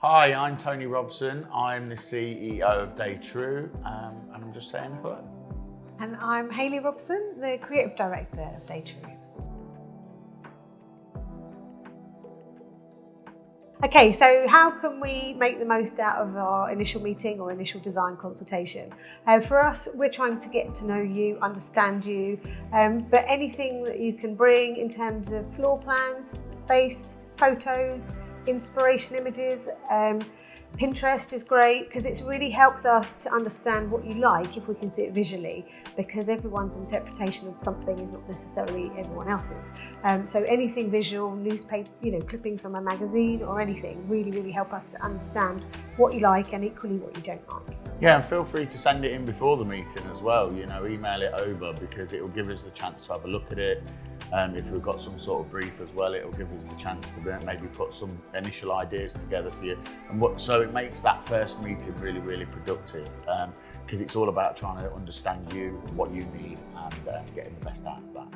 Hi, I'm Tony Robson. I'm the CEO of Daytrue, and I'm just saying hello. And I'm Hayley Robson, the Creative Director of Daytrue. Okay, so how can we make the most out of our initial meeting or initial design consultation? For us, we're trying to get to know you, understand you, but anything that you can bring in terms of floor plans, space, photos, inspiration images, Pinterest is great because it really helps us to understand what you like if we can see it visually, because everyone's interpretation of something is not necessarily everyone else's. So anything visual, newspaper, clippings from a magazine or anything really help us to understand what you like and equally what you don't like. Yeah, and feel free to send it in before the meeting as well. Email it over because it will give us the chance to have a look at it. If we've got some sort of brief as well, it will give us the chance to maybe put some initial ideas together for you. So it makes that first meeting really productive because it's all about trying to understand you, what you need, and getting the best out of that.